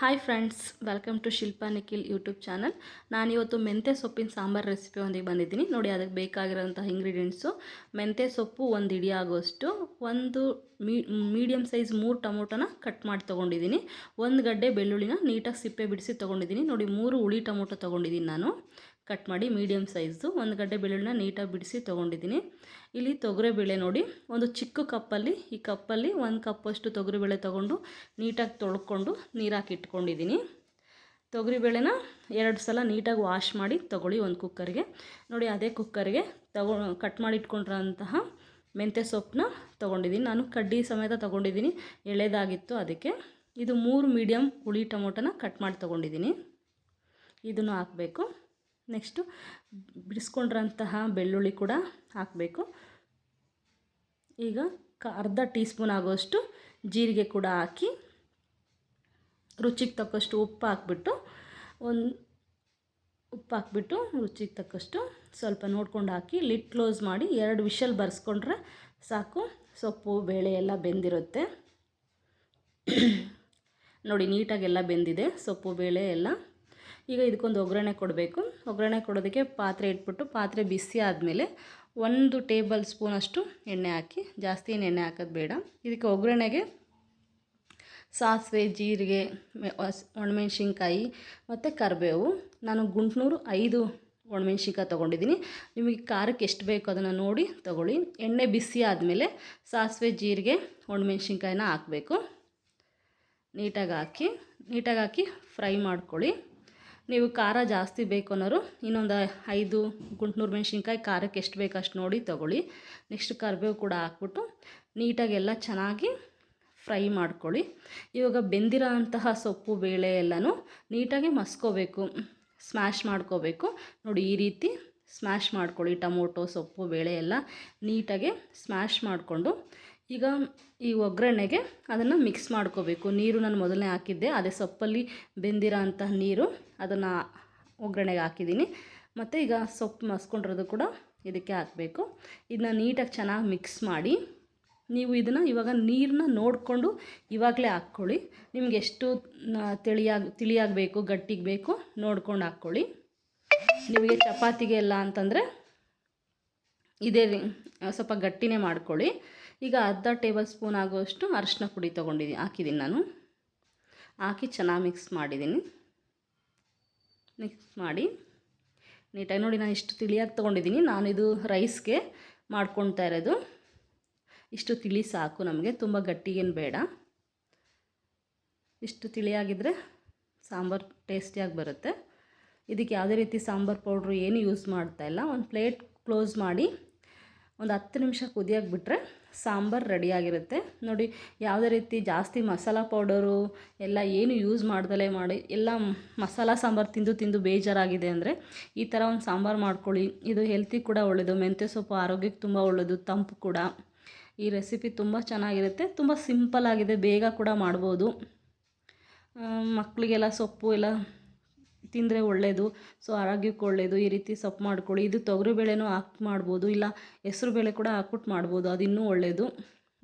Hi friends, welcome to Shilpa Nikhil YouTube channel. ನಾನಿವತ್ತು ಮೆಂತ್ಯ ಸೊಪ್ಪಿನ ಸಾಂಬಾರು ರೆಸಿಪಿ ಒಂದಿಗೆ ಬಂದಿದ್ದೀನಿ. ನೋಡಿ, ಅದಕ್ಕೆ ಬೇಕಾಗಿರೋಂಥ ಇಂಗ್ರೀಡಿಯೆಂಟ್ಸು: ಮೆಂತ್ಯ ಸೊಪ್ಪು 1 ಹಿಡಿ ಆಗೋಷ್ಟು, ಒಂದು ಮೀಡಿಯಮ್ ಸೈಜ್ 3 ಟೊಮೊಟೊನ ಕಟ್ ಮಾಡಿ ತೊಗೊಂಡಿದ್ದೀನಿ, 1 ಗಡ್ಡೆ ಬೆಳ್ಳುಳ್ಳಿನ ನೀಟಾಗಿ ಸಿಪ್ಪೆ ಬಿಡಿಸಿ ತೊಗೊಂಡಿದ್ದೀನಿ. ನೋಡಿ, 3 ಹುಳಿ ಟೊಮೊಟೊ ತೊಗೊಂಡಿದ್ದೀನಿ ನಾನು ಕಟ್ ಮಾಡಿ ಮೀಡಿಯಮ್ ಸೈಜು. 1 ಗಡ್ಡೆ ಬೆಳ್ಳುಳ್ಳಿನ ನೀಟಾಗಿ ಬಿಡಿಸಿ ತೊಗೊಂಡಿದ್ದೀನಿ. ಇಲ್ಲಿ ತೊಗರಿಬೇಳೆ ನೋಡಿ, ಒಂದು ಚಿಕ್ಕ ಕಪ್ಪಲ್ಲಿ, ಈ ಕಪ್ಪಲ್ಲಿ 1 ಕಪ್ಪಷ್ಟು ತೊಗರಿಬೇಳೆ ತೊಗೊಂಡು ನೀಟಾಗಿ ತೊಳ್ಕೊಂಡು ನೀರಾಕಿ ಇಟ್ಕೊಂಡಿದ್ದೀನಿ. ತೊಗರಿಬೇಳೆನ 2 ಸಲ ನೀಟಾಗಿ ವಾಶ್ ಮಾಡಿ ತೊಗೊಳ್ಳಿ ಒಂದು ಕುಕ್ಕರ್ಗೆ. ನೋಡಿ, ಅದೇ ಕುಕ್ಕರ್ಗೆ ಕಟ್ ಮಾಡಿ ಇಟ್ಕೊಂಡಿರೋಂತಹ ಮೆಂತ್ಯ ಸೊಪ್ಪನ್ನ ತೊಗೊಂಡಿದ್ದೀನಿ. ನಾನು ಕಡ್ಡಿ ಸಮೇತ ತೊಗೊಂಡಿದ್ದೀನಿ, ಎಳೆದಾಗಿತ್ತು ಅದಕ್ಕೆ. ಇದು 3 ಮೀಡಿಯಮ್ ಹುಳಿ ಟೊಮೊಟೊನ ಕಟ್ ಮಾಡಿ ತೊಗೊಂಡಿದ್ದೀನಿ, ಇದನ್ನು ಹಾಕಬೇಕು. ನೆಕ್ಸ್ಟು ಬಿಡಿಸ್ಕೊಂಡಿರೋಂತಹ ಬೆಳ್ಳುಳ್ಳಿ ಕೂಡ ಹಾಕಬೇಕು. ಈಗ ಅರ್ಧ ಟೀ ಸ್ಪೂನ್ ಆಗೋಷ್ಟು ಜೀರಿಗೆ ಕೂಡ ಹಾಕಿ, ರುಚಿಗೆ ತಕ್ಕಷ್ಟು ಉಪ್ಪು ಹಾಕ್ಬಿಟ್ಟು ರುಚಿಗೆ ತಕ್ಕಷ್ಟು ಸ್ವಲ್ಪ ನೋಡ್ಕೊಂಡು ಹಾಕಿ ಲಿಡ್ ಕ್ಲೋಸ್ ಮಾಡಿ 2 ವಿಷಲ್ ಬರ್ಸ್ಕೊಂಡ್ರೆ ಸಾಕು. ಸೊಪ್ಪು ಬೇಳೆ ಎಲ್ಲ ಬೆಂದಿರುತ್ತೆ. ನೋಡಿ, ನೀಟಾಗೆಲ್ಲ ಬೆಂದಿದೆ ಸೊಪ್ಪು ಬೇಳೆ ಎಲ್ಲ. ಈಗ ಇದಕ್ಕೊಂದು ಒಗ್ಗರಣೆ ಕೊಡಬೇಕು. ಒಗ್ಗರಣೆ ಕೊಡೋದಕ್ಕೆ ಪಾತ್ರೆ ಇಟ್ಬಿಟ್ಟು, ಪಾತ್ರೆ ಬಿಸಿ ಆದಮೇಲೆ 1 ಟೇಬಲ್ ಸ್ಪೂನಷ್ಟು ಎಣ್ಣೆ ಹಾಕಿ, ಜಾಸ್ತಿ ಏನು ಎಣ್ಣೆ ಹಾಕೋದು ಬೇಡ. ಇದಕ್ಕೆ ಒಗ್ಗರಣೆಗೆ ಸಾಸಿವೆ, ಜೀರಿಗೆ, ಒಣಮೆಣ್ಸಿನ್ಕಾಯಿ ಮತ್ತು ಕರಿಬೇವು. ನಾನು ಗುಂಟ್ನೂರು 5 ಒಣಮೆಣ್ಸಿನ್ಕಾಯಿ ತೊಗೊಂಡಿದ್ದೀನಿ. ನಿಮಗೆ ಖಾರಕ್ಕೆ ಎಷ್ಟು ಬೇಕೋ ಅದನ್ನು ನೋಡಿ ತೊಗೊಳ್ಳಿ. ಎಣ್ಣೆ ಬಿಸಿ ಆದಮೇಲೆ ಸಾಸಿವೆ, ಜೀರಿಗೆ, ಒಣಮೆಣ್ಸಿನ್ಕಾಯಿನ ಹಾಕಬೇಕು. ನೀಟಾಗಿ ಹಾಕಿ ಫ್ರೈ ಮಾಡ್ಕೊಳ್ಳಿ. ನೀವು ಖಾರ ಜಾಸ್ತಿ ಬೇಕು ಅನ್ನೋರು ಇನ್ನೊಂದು 5 ಗುಂಟ್ನೂರು ಮೆಣಸಿನ್ಕಾಯಿ ಖಾರಕ್ಕೆ ಎಷ್ಟು ಬೇಕು ಅಷ್ಟು ನೋಡಿ ತೊಗೊಳ್ಳಿ. ನೆಕ್ಸ್ಟ್ ಕರಿಬೇವು ಕೂಡ ಹಾಕ್ಬಿಟ್ಟು ನೀಟಾಗೆಲ್ಲ ಚೆನ್ನಾಗಿ ಫ್ರೈ ಮಾಡ್ಕೊಳ್ಳಿ. ಇವಾಗ ಬೆಂದಿರೋ ಅಂತಹ ಸೊಪ್ಪು ಬೇಳೆ ಎಲ್ಲನೂ ನೀಟಾಗಿ ಮಸ್ಕೋಬೇಕು, ಸ್ಮ್ಯಾಶ್ ಮಾಡ್ಕೋಬೇಕು. ನೋಡಿ, ಈ ರೀತಿ ಸ್ಮ್ಯಾಶ್ ಮಾಡ್ಕೊಳ್ಳಿ. ಟೊಮೊಟೊ, ಸೊಪ್ಪು ಬೇಳೆ ಎಲ್ಲ ನೀಟಾಗಿ ಸ್ಮ್ಯಾಶ್ ಮಾಡಿಕೊಂಡು ಈಗ ಈ ಒಗ್ಗರಣೆಗೆ ಅದನ್ನು ಮಿಕ್ಸ್ ಮಾಡ್ಕೋಬೇಕು. ನೀರು ನಾನು ಮೊದಲನೇ ಹಾಕಿದ್ದೆ, ಅದೇ ಸೊಪ್ಪಲ್ಲಿ ಬೆಂದಿರೋ ಅಂತಹ ನೀರು, ಅದನ್ನು ಒಗ್ಗರಣೆಗೆ ಹಾಕಿದ್ದೀನಿ. ಮತ್ತು ಈಗ ಸೊಪ್ಪು ಮಸ್ಕೊಂಡಿರೋದು ಕೂಡ ಇದಕ್ಕೆ ಹಾಕಬೇಕು. ಇದನ್ನ ನೀಟಾಗಿ ಚೆನ್ನಾಗಿ ಮಿಕ್ಸ್ ಮಾಡಿ, ನೀವು ಇದನ್ನು ಇವಾಗ ನೀರನ್ನ ನೋಡಿಕೊಂಡು ಇವಾಗಲೇ ಹಾಕ್ಕೊಳ್ಳಿ. ನಿಮ್ಗೆ ಎಷ್ಟು ತಿಳಿಯಾಗಬೇಕು, ಗಟ್ಟಿಗೆ ಬೇಕು ನೋಡ್ಕೊಂಡು ಹಾಕ್ಕೊಳ್ಳಿ. ನಿಮಗೆ ಚಪಾತಿಗೆ ಎಲ್ಲ ಅಂತಂದರೆ ಇದೇ ಸ್ವಲ್ಪ ಗಟ್ಟಿನೇ ಮಾಡ್ಕೊಳ್ಳಿ. ಈಗ ಅರ್ಧ ಟೇಬಲ್ ಸ್ಪೂನ್ ಆಗೋಷ್ಟು ಅರಿಶಿನ ಪುಡಿ ಹಾಕಿದ್ದೀನಿ ನಾನು. ಹಾಕಿ ಚೆನ್ನಾಗಿ ಮಿಕ್ಸ್ ಮಾಡಿದ್ದೀನಿ. ಮಿಕ್ಸ್ ಮಾಡಿ ನೀಟಾಗಿ ನೋಡಿ, ನಾನು ಇಷ್ಟು ತಿಳಿಯಾಗಿ ತೊಗೊಂಡಿದ್ದೀನಿ. ನಾನಿದು ರೈಸ್ಗೆ ಮಾಡ್ಕೊಳ್ತಾ ಇರೋದು. ಇಷ್ಟು ತಿಳಿ ಸಾಕು ನಮಗೆ, ತುಂಬ ಗಟ್ಟಿಗೇನು ಬೇಡ. ಇಷ್ಟು ತಿಳಿಯಾಗಿದ್ದರೆ ಸಾಂಬಾರು ಟೇಸ್ಟಿಯಾಗಿ ಬರುತ್ತೆ. ಇದಕ್ಕೆ ಯಾವುದೇ ರೀತಿ ಸಾಂಬಾರು ಪೌಡ್ರು ಏನು ಯೂಸ್ ಮಾಡ್ತಾಯಿಲ್ಲ. ಒಂದು ಪ್ಲೇಟ್ ಕ್ಲೋಸ್ ಮಾಡಿ ಒಂದು 10 ನಿಮಿಷ ಕುದಿಯೋಕೆ ಬಿಟ್ಟರೆ ಸಾಂಬಾರು ರೆಡಿಯಾಗಿರುತ್ತೆ. ನೋಡಿ, ಯಾವುದೇ ರೀತಿ ಜಾಸ್ತಿ ಮಸಾಲ ಪೌಡರು ಎಲ್ಲ ಏನು ಯೂಸ್ ಮಾಡ್ದಲೇ ಮಾಡಿ, ಎಲ್ಲ ಮಸಾಲ ಸಾಂಬಾರು ತಿಂದು ಬೇಜಾರಾಗಿದೆ ಅಂದರೆ ಈ ಥರ ಒಂದು ಸಾಂಬಾರು ಮಾಡ್ಕೊಳ್ಳಿ. ಇದು ಹೆಲ್ತಿ ಕೂಡ ಒಳ್ಳೆಯದು. ಮೆಂತ್ಯ ಸೊಪ್ಪು ಆರೋಗ್ಯಕ್ಕೆ ತುಂಬ ಒಳ್ಳೆಯದು, ತಂಪು ಕೂಡ. ಈ ರೆಸಿಪಿ ತುಂಬ ಚೆನ್ನಾಗಿರುತ್ತೆ, ತುಂಬ ಸಿಂಪಲ್ ಆಗಿದೆ, ಬೇಗ ಕೂಡ ಮಾಡ್ಬೋದು. ಮಕ್ಕಳಿಗೆಲ್ಲ ಸೊಪ್ಪು ಎಲ್ಲ ತಿಂದರೆ ಒಳ್ಳೆಯದು, ಸೊ ಆರೋಗ್ಯಕ್ಕೆ ಒಳ್ಳೆಯದು. ಈ ರೀತಿ ಸೊಪ್ಪು ಮಾಡ್ಕೊಳ್ಳಿ. ಇದು ತೊಗರಿಬೇಳೆನೂ ಹಾಕಿ ಮಾಡ್ಬೋದು, ಇಲ್ಲ ಹೆಸ್ರು ಬೇಳೆ ಕೂಡ ಹಾಕ್ಬಿಟ್ಟು ಮಾಡ್ಬೋದು, ಅದು ಇನ್ನೂ ಒಳ್ಳೆಯದು.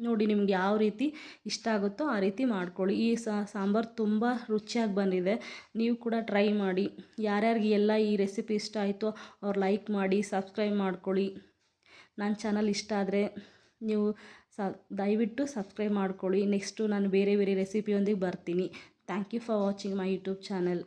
ನೋಡಿ, ನಿಮ್ಗೆ ಯಾವ ರೀತಿ ಇಷ್ಟ ಆಗುತ್ತೋ ಆ ರೀತಿ ಮಾಡ್ಕೊಳ್ಳಿ. ಈ ಸಾಂಬಾರು ತುಂಬ ರುಚಿಯಾಗಿ ಬಂದಿದೆ, ನೀವು ಕೂಡ ಟ್ರೈ ಮಾಡಿ. ಯಾರ್ಯಾರಿಗೆ ಎಲ್ಲ ಈ ರೆಸಿಪಿ ಇಷ್ಟ ಆಯಿತೋ ಅವ್ರು ಲೈಕ್ ಮಾಡಿ, ಸಬ್ಸ್ಕ್ರೈಬ್ ಮಾಡ್ಕೊಳ್ಳಿ. ನನ್ನ ಚಾನಲ್ ಇಷ್ಟ ಆದರೆ ನೀವು ದಯವಿಟ್ಟು ಸಬ್ಸ್ಕ್ರೈಬ್ ಮಾಡ್ಕೊಳ್ಳಿ. ನೆಕ್ಸ್ಟು ನಾನು ಬೇರೆ ರೆಸಿಪಿಯೊಂದಿಗೆ ಬರ್ತೀನಿ. Thank you for watching my YouTube channel.